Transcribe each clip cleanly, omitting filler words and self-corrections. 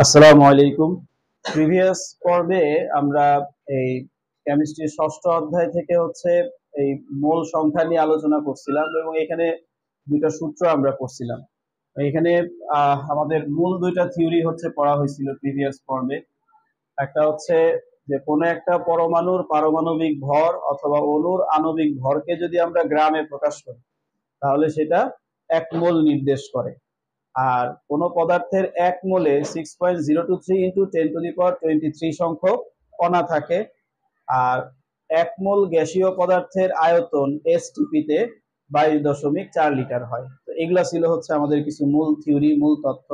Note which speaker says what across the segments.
Speaker 1: আসসালামু আলাইকুম। প্রিভিয়াস পর্বে আমরা এই কেমিস্ট্রির ষষ্ঠ অধ্যায় থেকে এই মোল সংখ্যা নিয়ে আলোচনা করছিলাম এবং এখানে দুইটা সূত্র আমরা করছিলাম। এখানে আমাদের মূল দুইটা থিওরি পড়া হয়েছিল প্রিভিয়াস পর্বে। একটা যে কোনো একটা পরমাণুর পারমাণবিক ভর অথবা অণুর আণবিক ভরকে যদি আমরা গ্রামে প্রকাশ করি তাহলে সেটা 1 মোল নির্দেশ করে। আর কোন পদার্থের 1 মোলে 6.023 ইন্টু 10⁻23 সংখ্যক কণা থাকে। আর 1 মোল গ্যাসীয় পদার্থের আয়তন এসটিপিতে 22.4 লিটার হয়। তো এগুলা ছিল আমাদের কিছু মূল থিওরি, মূল তথ্য।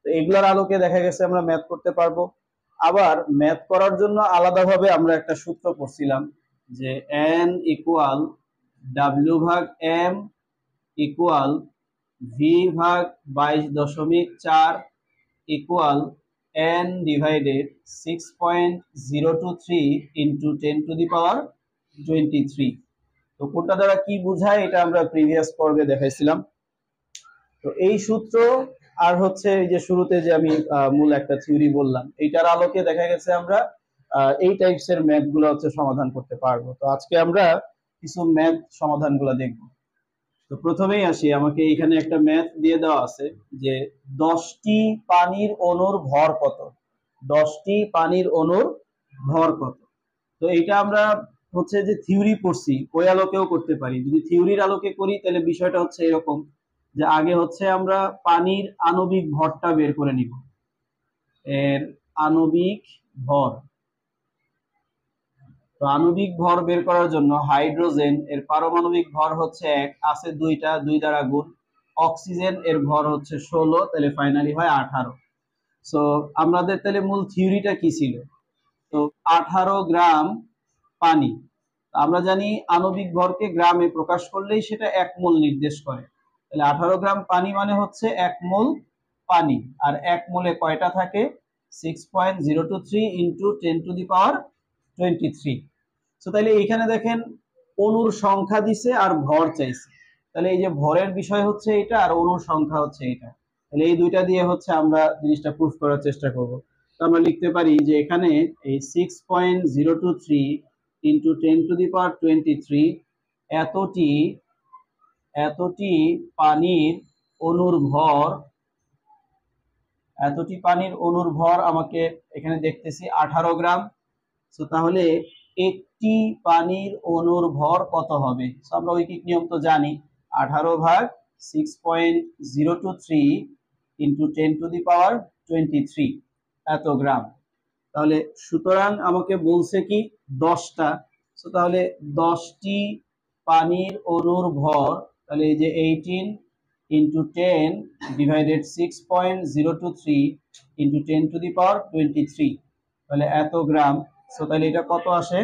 Speaker 1: তো এগুলার আলোকে দেখা গেছে আমরা ম্যাথ করতে পারবো। আবার ম্যাথ করার জন্য আলাদাভাবে আমরা একটা সূত্র পড়ছিলাম যে N ইকুয়াল W ভাগ M ইকুয়াল ভি ভাগ 22.4 ইকুয়াল N ডিভাইডেড 6.023 ইন্টু 10⁻23। তো কোনটা দ্বারা কি বোঝায় এটা আমরা প্রিভিয়াস পর্বে দেখাইছিলাম। তো এই সূত্র আর এই যে শুরুতে যে আমি মূল একটা থিওরি বললাম, এইটার আলোকে দেখা গেছে আমরা এই টাইপসের ম্যাথ গুলো সমাধান করতে পারবো। তো আজকে আমরা কিছু ম্যাথ সমাধানগুলো দেখবো। তো প্রথমেই আসি, আমাকে এখানে একটা ম্যাথ দিয়ে দেওয়া আছে যে 10টি পানির অণুর ভর কত। 10টি পানির অণুর ভর কত। তো এটা আমরা যে থিওরি পড়ছি ওই আলোকেও করতে পারি। যদি থিওরির আলোকে করি তাহলে বিষয়টা এরকম যে আগে আমরা পানির আণবিক ভরটা বের করে নিব। এর আণবিক ভর, তো আণবিক ভর বের করার জন্য হাইড্রোজেন এর পারমাণবিক ভর 1, আছে 2টা, 2 দ্বারা গুণ। অক্সিজেন এর ভর 16, তাহলে ফাইনালি হয় 18। সো আমাদের তাহলে মূল থিওরিটা কি ছিল? তো 18 গ্রাম পানি। আমরা জানি আণবিক ভরকে গ্রামে প্রকাশ করলেই সেটা 1 মোল নির্দেশ করে। তাহলে 18 গ্রাম পানি মানে 1 মোল পানি। আর 1 মোলে কয়টা থাকে? 6.023 ইন্টু 10⁻23। তো তাহলে এখানে দেখেন অণুর সংখ্যা দিছে আর ভর চাইছে। তাহলে এই যে ভরের বিষয় এটা আর অণুর সংখ্যা এটা। তাহলে এই দুইটা দিয়ে আমরা জিনিসটা প্রুফ করার চেষ্টা করব। তো আমরা লিখতে পারি যে এখানে এই 6.023 ইন্টু 10⁻23 এতটি পানির অণুর ভর, আমাকে এখানে দেখতেছি 18 গ্রাম। তো তাহলে একটি পানির অণুর ভর কত হবে? আমরা ঐকিক নিয়ম তো জানি, 18 ভাগ 6.023 ইন্টু 10⁻23 এত গ্রাম। তাহলে সুতরাং আমাকে বলছে কি 10টা। তাহলে 10টি পানির অণুর ভর, তাহলে এই যে 18 ইন্টু 10 ডিভাইডেড 6.023 ইন্টু 10⁻23, তাহলে এত গ্রাম। তাহলে এটা কত আসে?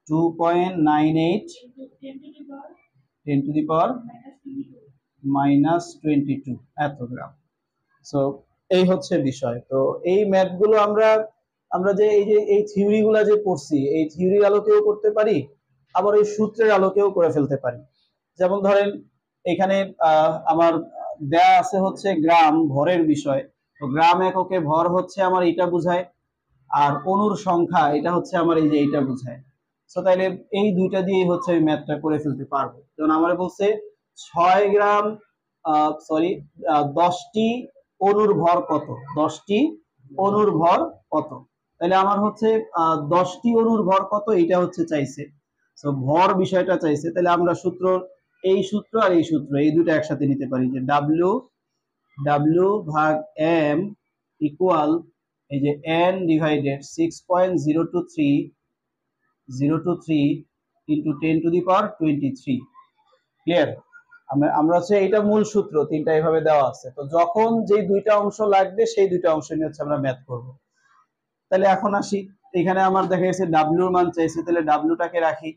Speaker 1: 2.98 10⁻22 এত গ্রাম। সো এই বিষয়। তো এই ম্যাথ গুলো আমরা যে এই থিওরি গুলা যে পড়ছি, এই থিওরির আলোকেও করতে পারি, আবার এই সূত্রের আলোকেও করে ফেলতে পারি। যেমন ধরেন এখানে আমার দেয়া আছে গ্রাম ভরের বিষয়। তো গ্রাম এককে ভর আমার এটা বোঝায়, আর অণুর সংখ্যা এটা আমার এই যে এইটা বোঝায়। তো তাইলে এই দুইটা দিয়ে আমি ম্যাথটা করে ফেলতে পারবো। যেমন আমার বলছে 6 গ্রাম 10টি অণুর ভর কত। 10টি অণুর ভর কত, তাহলে আমার 10টি অণুর ভর কত এটা চাইছে। তো ভর বিষয়টা চাইছে, তাহলে আমরা এই সূত্র আর এই সূত্র এই দুটো একসাথে নিতে পারি যে W ভাগ M ইকুয়াল এই যে N ডিভাইডেড 6.023 ইন্টু 10⁻23। ক্লিয়ার? আমরা এইটা মূল সূত্র, তিনটা এইভাবে দেওয়া আছে। তো যখন যে দুইটা অংশ লাগবে সেই দুইটা অংশ নিয়ে আমরা ম্যাথ করব। তাহলে এখন আসি, এখানে আমার দেখা গেছে W এর মান চাইছে, তাহলে W টাকে রাখি,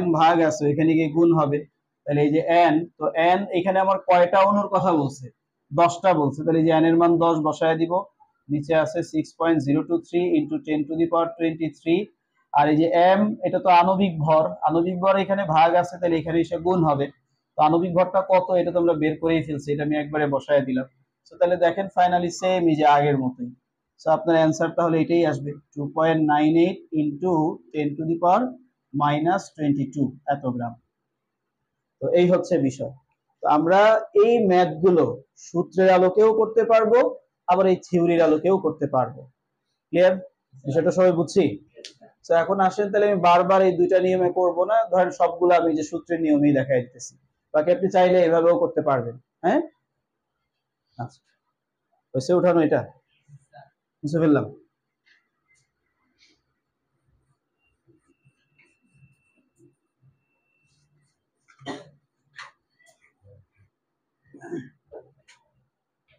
Speaker 1: M ভাগ আছে এখানে গিয়ে গুণ হবে। তাহলে এই যে N, তো N এখানে আমার কয়টা অণুর কথা বলছে? 10টা বলছে। তাহলে এই যে N এর মান 10 বসায় দিব। নিচে আছে 6.023 ইন্টু 10⁻23। আর এই যে M, এটা তো আণবিক ভর, আণবিক ভর এখানে ভাগ আছে, তাহলে এখানে এসে গুণ হবে। তো আণবিক ভরটা কত এটা তো আমরা বের করেই ফেলছি, এটা আমি একবারে বসায় দিলাম। তো তাহলে দেখেন ফাইনালি সেম এই যে আগের মতোই। সো আপনার অ্যান্সার তাহলে এটাই আসবে 2.98 ইন্টু 10⁻⁻22 এত গ্রাম। তো এই হচ্ছে বিষয়। তো আমরা এই ম্যাথগুলো সূত্রের আলোকেও করতে পারবো, আবার এই থিওরির আলোকেও করতে পারবো। ক্লিয়ার? বিষয়টা সবাই বুঝছি? তো এখন আসেন তাহলে আমি বারবার এই দুইটা নিয়মে করব না, ধরেন সবগুলো আমি যে সূত্রের নিয়মেই দেখাই দিতেছি, বাকি আপনি চাইলে এভাবেও করতে পারবেন। হ্যাঁ, আচ্ছা হয়েছে উঠানো, এটা বুঝে ফেললাম।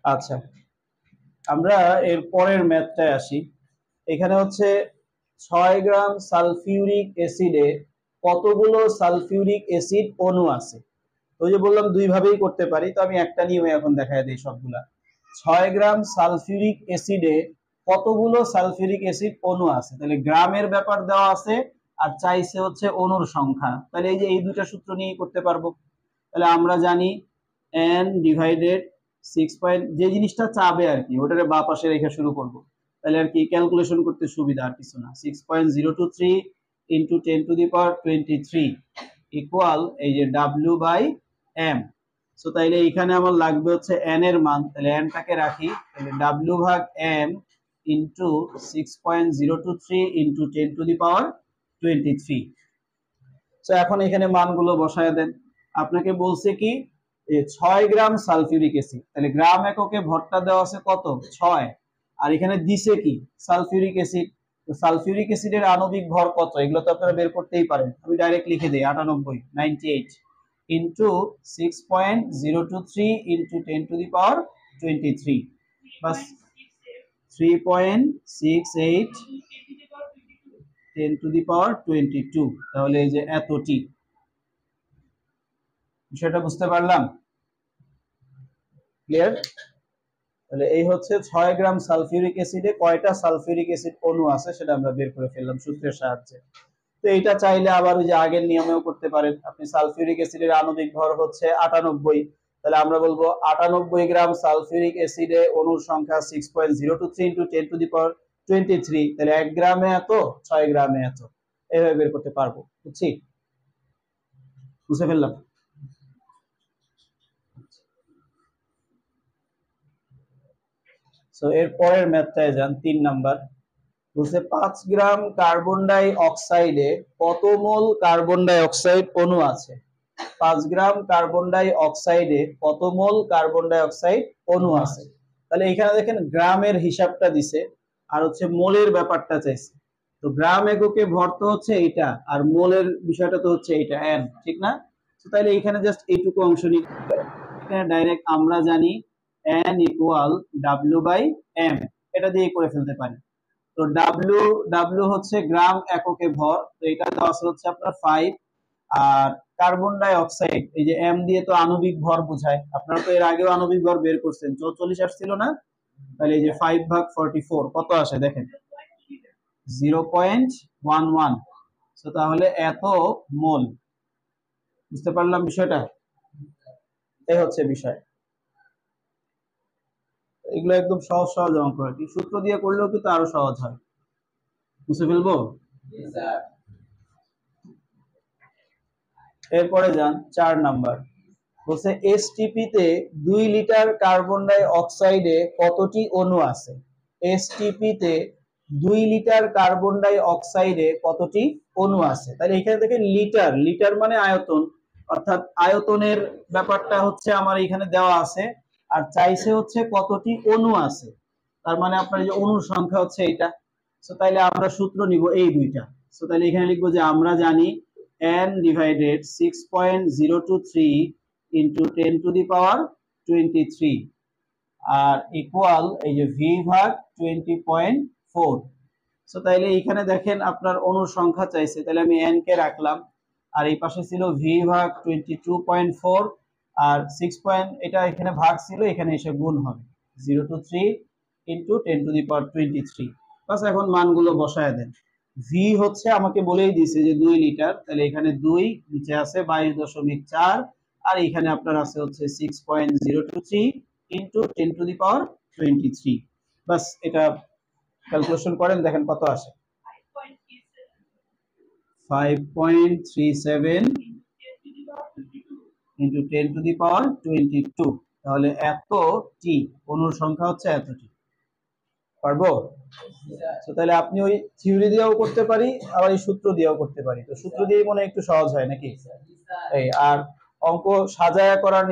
Speaker 1: আচ্ছা, আমরা এর পরের ম্যাথটায় আসি। এখানে হচ্ছে 6 গ্রাম সালফিউরিক অ্যাসিডে কতগুলো সালফিউরিক অ্যাসিড অণু আছে। ওই যে বললাম দুই ভাবেই করতে পারি, তো আমি একটা নিয়মে এখন দেখাই দিই সবগুলা। 6 গ্রাম সালফিউরিক অ্যাসিডে কতগুলো সালফিউরিক অ্যাসিড অণু আছে, তাহলে গ্রামের ব্যাপার দেওয়া আছে আর চাইছে হচ্ছে অণুর সংখ্যা। তাহলে এই যে এই দুইটা সূত্র নিয়েই করতে পারবো। তাহলে আমরা জানি n ডিভাইডেড 6 যে জিনিসটা চাবে আর কি ওটারে বাঁ পাশে রেখে শুরু করব, তাহলে আর কি ক্যালকুলেশন করতে সুবিধা, আর কিছু না। 6.023 ইন্টু 10⁻23 ইকুয়াল এই যে W/m। সো তাইলে এখানে আমার লাগবে হচ্ছে n এর মান, তাহলে n টাকে রাখি, তাহলে W/m ইন্টু 6.023 ইন্টু 10⁻23। সো এখন এখানে মানগুলো বসায় দেন। আপনাকে বলছে কি 6 গ্রাম সালফিউরিক অ্যাসিড, তাহলে গ্রাম এককে ভরটা দেওয়া আছে কত 6, আর এখানে দিছে কি সালফিউরিক অ্যাসিড। তো সালফিউরিক অ্যাসিডের আণবিক ভর কত এগুলো তো আপনারা বের করতেই পারেন, আমি ডাইরেক্ট লিখে দেই 98 ইন্টু 6.023 ইন্টু 10⁻23 বাস 3.68 10⁻22, তাহলে এই যে এতটি। বিষয়টা বুঝতে পারলাম? ক্লিয়ার? তাহলে এই হচ্ছে 6 গ্রাম সালফিউরিক অ্যাসিডে কয়টা সালফিউরিক অ্যাসিড অণু আছে সেটা আমরা বের করে ফেললাম সূত্রের সাহায্যে। তো এইটা চাইলে আবার ওই যে আগের নিয়মেও করতে পারেন। আপনি সালফিউরিক অ্যাসিডের আণবিক ভর হচ্ছে 98, তাহলে আমরা বলবো 98 গ্রাম সালফিউরিক অ্যাসিডে অণুর সংখ্যা 6.023 ইন্টু 10⁻23, তাহলে 1 গ্রামে এত 6 গ্রামে এত, এভাবে বের করতে পারবো। বুঝছি? বুঝে ফেললাম। সো এর পরের ম্যাথটায় যান, 3 নাম্বার। বলছে 5 গ্রাম কার্বন ডাই অক্সাইডে কত মোল কার্বন ডাই অক্সাইড অণু আছে। 5 গ্রাম কার্বন ডাই অক্সাইডে কত মোল কার্বন ডাই অক্সাইড অণু আছে। তাহলে এখানে দেখেন গ্রামের হিসাবটা দিছে আর হচ্ছে মোলের ব্যাপারটা চাইছে। তো গ্রাম এককে ভর তো হচ্ছে এটা, আর মোলের বিষয়টা তো হচ্ছে এটা n, ঠিক না? তো তাহলে এখানে জাস্ট এইটুকু অংশ নিয়ে এখানে ডাইরেক্ট আমরা জানি n ইকুয়াল W/m, এটা দিয়ে করে ফেলতে পারি। তো W হচ্ছে গ্রাম এককে ভর, তো এটা দেওয়া হচ্ছে আপনার 5। আর কার্বন ডাই অক্সাইড এই যে m দিয়ে তো আণবিক ভর বোঝায়, আপনারা তো এর আগেও আণবিক ভর বের করছেন, 44 আসছিল না? তাহলে এই যে 5/44 কত আসে দেখেন 0.11। তো তাহলে এত মোল। বুঝতে পারলাম বিষয়টা? এই হচ্ছে বিষয়। এগুলো একদম সহজ সহজ অঙ্ক আর কি, সূত্র দিয়ে করলেও কিন্তু আরো সহজ হয়। বুঝতে ফেলবো? এরপরে যান 4 নাম্বার। বলছে এসটিপি তে 2 লিটার কার্বন ডাই অক্সাইডে কতটি অণু আছে। এসটিপি তে 2 লিটার কার্বন ডাই অক্সাইডে কতটি অণু আছে। তাহলে এখানে দেখেন লিটার, লিটার মানে আয়তন, অর্থাৎ আয়তনের ব্যাপারটা হচ্ছে আমার এখানে দেওয়া আছে, আর চাইছে হচ্ছে কতটি অণু আছে, তার মানে আপনার যে অণুর সংখ্যা হচ্ছে এটা। সো তাইলে আমরা সূত্র নিব এই দুইটা। সো তাইলে এখানে লিখবো যে আমরা জানি n ডিভাইডেড 6.023 ইন্টু 10⁻23 আর ইকুয়াল এই যে v/20.4। সো তাইলে এখানে দেখেন আপনার অণুর সংখ্যা চাইছে, তাহলে আমি n কে রাখলাম, আর এই পাশে ছিল v/22.4 আর 6 এটা এখানে ভাগ ছিল, এখানে এসে গুণ হবে 023 ইন্টু 10⁻23। বাস এখন মানগুলো বসায় দেন। ভি হচ্ছে আমাকে বলেই দিয়েছে যে 2 লিটার, তাহলে এখানে 2 নিচে আছে 22.4 আর এখানে আপনার আছে হচ্ছে 6.023 ইন্টু 10⁻23। বাস এটা ক্যালকুলেশন করেন, দেখেন কত আসে। 5.37 ইন্টু 10⁻22। তাহলে এত টি, অনুর সংখ্যা হচ্ছে এতটি। পারবো? তাহলে আপনি ওই থিওরি দিয়েও করতে পারি, আবার এই সূত্র দিয়েও করতে পারি। তো সূত্র দিয়ে মনে হয় একটু সহজ হয় নাকি? এই আর অঙ্ক সাজায়া করার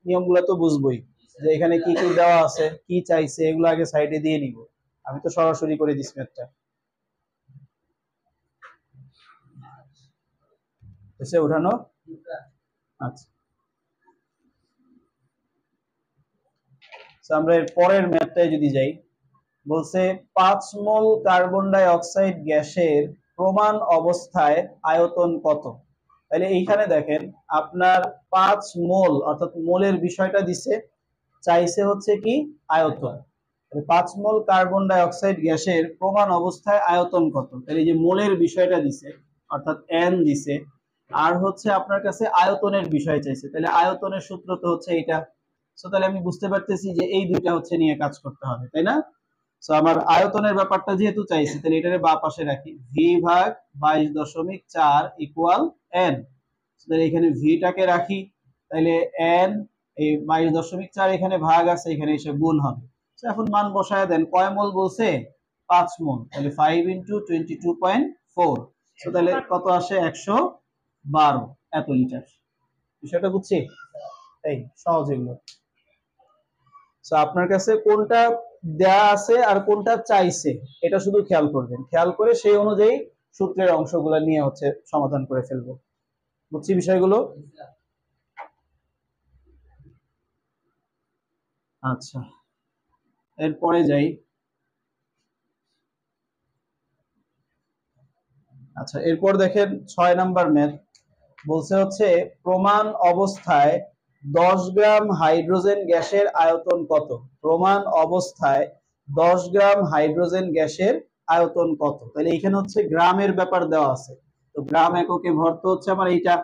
Speaker 1: নিয়মগুলো তো বুঝবোই, যে এখানে কি কি দেওয়া আছে, কি চাইছে, এগুলো আগে সাইডে দিয়ে নিব। আমি তো সরাসরি করে দিচ্ছি ম্যাথটা। এসে উঠানো। আচ্ছা, আমরা এর পরের ম্যাথটায় যদি যাই, বলছে 5 মোল কার্বন ডাই অক্সাইড গ্যাসের প্রমাণ অবস্থায় আয়তন কত। তাহলে এইখানে দেখেন আপনার 5 মোল অর্থাৎ মোলের বিষয়টা দিছে, চাইছে হচ্ছে কি আয়তন। 5 মোল কার্বন ডাই অক্সাইড গ্যাসের প্রমাণ অবস্থায় আয়তন কত। তাহলে এই যে মোলের বিষয়টা দিছে অর্থাৎ এন দিছে, আর হচ্ছে আপনার কাছে আয়তনের বিষয় চাইছে। তাহলে আয়তনের সূত্র তো হচ্ছে এটা। সো তাহলে আমি বুঝতে পারতেছি যে এই দুইটা হচ্ছে নিয়ে কাজ করতে হবে, তাই না? সো আমার আয়তনের ব্যাপারটা যেহেতু চাইছি, তাহলে এটারে বাঁ পাশে রাখি। ভি ভাগ 22.4 ইকুয়াল এন। তাহলে এখানে ভিটাকে রাখি, তাহলে এন এই 22.4 এখানে ভাগ আছে, এখানে এসে গুণ হবে। এখন মান বসায় দেন, কয় মোল বলছে? 5 মোল। তাহলে 5 ইন্টু 22.4, তাহলে কত আসে? 112 এত লিটার। বিষয়টা বুঝছি? এই সহজ এগুলো। আপনার কাছে কোনটা দেয়া আছে আর কোনটা চাইছে এটা শুধু খেয়াল করবেন, খেয়াল করে সেই অনুযায়ী সূত্রের অংশগুলো নিয়ে হচ্ছে সমাধান করে ফেলবো। বুঝছি বিষয়গুলো? আচ্ছা, এরপরে যাই। আচ্ছা, এরপর দেখেন 6 নাম্বার ম্যাথ বলছে হচ্ছে প্রমাণ অবস্থায় 10 গ্রাম হাইড্রোজেন গ্যাসের আয়তন কত। প্রমাণ অবস্থায় 10 গ্রাম হাইড্রোজেন গ্যাসের আয়তন কত। তাহলে এখানে হচ্ছে গ্রামের ব্যাপার দেওয়া আছে, তো গ্রাম এককে ভর তো হচ্ছে আমার এইটা,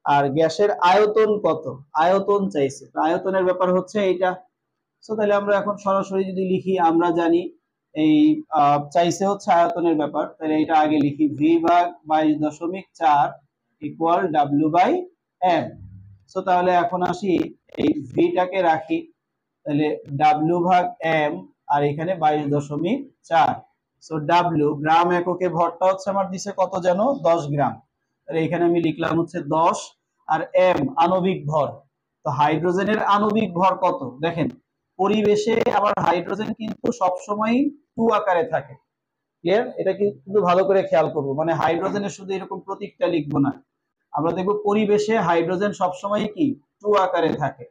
Speaker 1: আর গ্যাসের আয়তন কত, আয়তন চাইছে, তো আয়তনের ব্যাপার হচ্ছে এইটা। সো তাহলে আমরা এখন সরাসরি যদি লিখি, আমরা জানি এই চাইছে হচ্ছে আয়তনের ব্যাপার, তাহলে এটা আগে লিখি, ভি ভাগ 22.4 equal W by M. So তাহলে এখন আসি, এই ভিটাকে রাখি, তাহলে ডাব্লিউ ভাগ এম, আর এখানে 22.4। সো ডাব্লিউ গ্রাম এককে ভরটা হচ্ছে আমার দিছে কত যেন, 10 গ্রাম। তাহলে এখানে আমি লিখলাম হচ্ছে 10, আর এম আণবিক ভর। তো হাইড্রোজেনের আণবিক ভর কত দেখেন, পরিবেশে আবার হাইড্রোজেন কিন্তু সবসময় 2 আকারে থাকে। ক্লিয়ার? এটা কিন্তু ভালো করে খেয়াল করবো, মানে হাইড্রোজেনের শুধু এরকম প্রতীকটা লিখবো না, আমরা দেখবো পরিবেশে হাইড্রোজেন সবসময় কি 2 আকারে থাকে।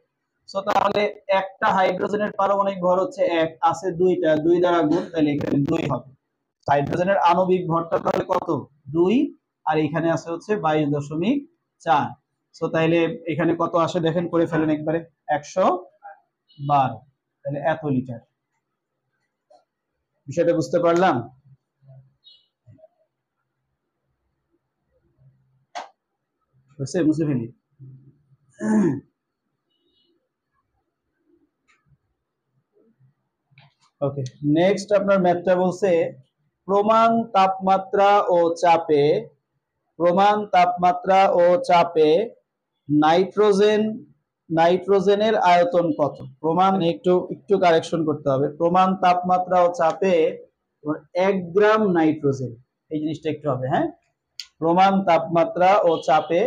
Speaker 1: সো তাহলে একটা হাইড্রোজেনের পারমাণবিক ভর হচ্ছে 1, আছে 2টা, 2 দ্বারা গুণ, তাহলে এখানে 2 হবে। হাইড্রোজেনের আণবিক ভরটা তাহলে কত, 2, আর এখানে আছে হচ্ছে 22.4। সো তাহলে এখানে কত আসে দেখেন, করে ফেলেন একবারে, 112। তাহলে এত লিটার। বিষয়টা বুঝতে পারলাম? মুছে ফেলি। ওকে, নেক্সট আপনার ম্যাথটা বলছে প্রমাণ তাপমাত্রা ও চাপে, প্রমাণ তাপমাত্রা ও চাপে নাইট্রোজেনের আয়তন কত। প্রমাণ একটু একটু কারেকশন করতে হবে, প্রমাণ তাপমাত্রা ও চাপে 1 গ্রাম নাইট্রোজেন, এই জিনিসটা একটু হবে। হ্যাঁ, প্রমাণ তাপমাত্রা ও চাপে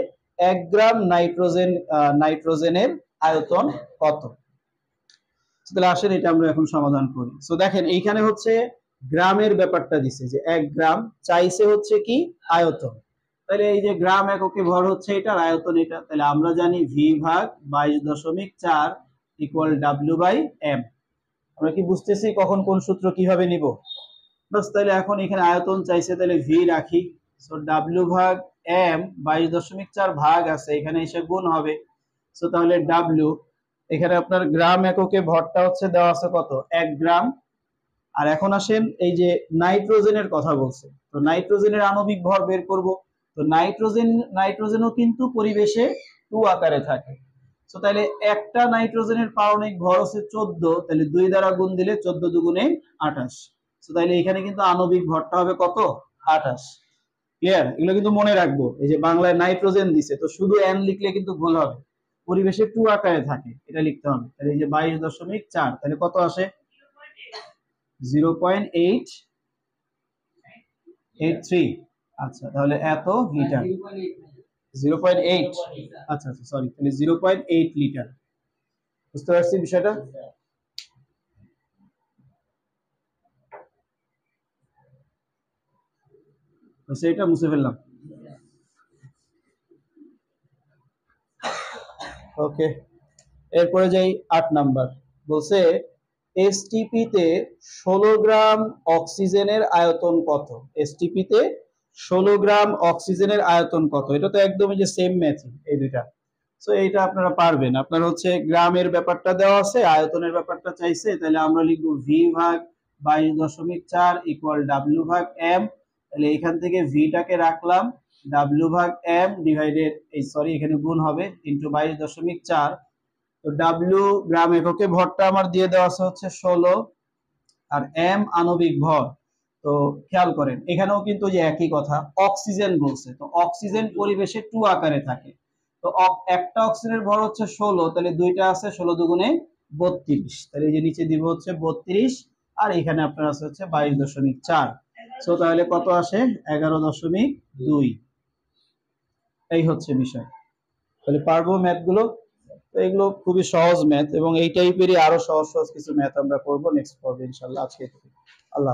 Speaker 1: 1 গ্রাম নাইট্রোজেনের আয়তন কত। তাহলে আসেন এটা আমরা এখন সমাধান করি। সো দেখেন এইখানে হচ্ছে গ্রামের ব্যাপারটা দিছে, যে 1 গ্রাম, চাইছে হচ্ছে কি আয়তন। তাহলে এই যে গ্রাম এককে ভর হচ্ছে এটার আয়তন এটা, তাহলে আমরা জানি ভি ভাগ 22.4 ইকুয়াল ডাব্লিউ বাই এম। আমরা কি বুঝতেছি কখন কোন সূত্র কিভাবে নিব? বাস, তাহলে এখন এখানে আয়তন চাইছে, তাহলে ভি রাখি। সো ডাব্লিউ ভাগ এম, 22.4 ভাগ আছে, এখানে এসে গুণ হবে। সো তাহলে ডাব্লিউ, এখানে আপনার গ্রাম এককে ভরটা হচ্ছে দেওয়া আছে কত, 1 গ্রাম। আর এখন আসেন এই যে নাইট্রোজেনের কথা বলছে, তো নাইট্রোজেনের আণবিক ভর বের করব। তো নাইট্রোজেনও কিন্তু পরিবেশে 2 আকারে থাকে। তো তাহলে একটা নাইট্রোজেনের পারমাণবিক ভর হচ্ছে 14, তাহলে 2 দ্বারা গুণ দিলে 14 দুগুণে 28। তো তাহলে এখানে কিন্তু আণবিক ভরটা হবে কত? 28। ক্লিয়ার? এগুলো কিন্তু মনে রাখবো। এই যে বাংলায় নাইট্রোজেন দিছে, তো শুধু n লিখলে কিন্তু ভুল হবে। পরিবেশে 2 আকারে থাকে, এটা লিখতে হবে। তাহলে এই যে 22.4, তাহলে কত আসে? 0.883। আচ্ছা, তাহলে এত লিটার। 0.8, আচ্ছা আচ্ছা সরি, তাহলে 0.8 লিটার। বুঝতে পারছি বিষয়টা? সেটা মুছে ফেললাম। ওকে, এরপরে যাই 8 নাম্বার। বলছে এসটিপি তে 16 গ্রাম অক্সিজেনের আয়তন কত? এসটিপি তে 16 গ্রাম অক্সিজেনের আয়তন কত? এটা তো একদমই যে সেম ম্যাথই এই দুইটা। সো এইটা আপনারা পারবেন। আপনার হচ্ছে গ্রামের ব্যাপারটা দেওয়া আছে, আয়তনের ব্যাপারটা চাইছে, তাহলে আমরা লিখবো ভি ভাগ 22.4 ইকুয়াল ডাব্লিউ ভাগ এম। তাহলে এখান থেকে ভিটাকে রাখলাম, ডাব্লিউ ভাগ এম ডিভাইডেড, এই সরি এখানে গুণ হবে, ইন্টু 22.4। তো ডাব্লিউ গ্রাম এককে ভরটা আমার দিয়ে দেওয়া আছে হচ্ছে 16, আর এম আণবিক ভর। তো খেয়াল করেন এখানেও কিন্তু যে একই কথা, অক্সিজেন বলছে, তো অক্সিজেন পরিবেশে 2 আকারে থাকে। তো একটা অক্সিজেনের ভর হচ্ছে 16, তাহলে দুইটা আছে, 16 দুগুণে 32, তাহলে এই যে নিচে দিব হচ্ছে 32, আর এখানে আপনার আছে হচ্ছে 22.4। সো তাহলে কত আসে? 11.2। এই হচ্ছে বিষয়। তাহলে পারবো ম্যাথ গুলো? তো এগুলো খুবই সহজ ম্যাথ, এবং এই টাইপেরই আরো সহজ সহজ কিছু ম্যাথ আমরা করবো নেক্সট পর্বে ইনশাআল্লাহ। আজকে আল্লাহ।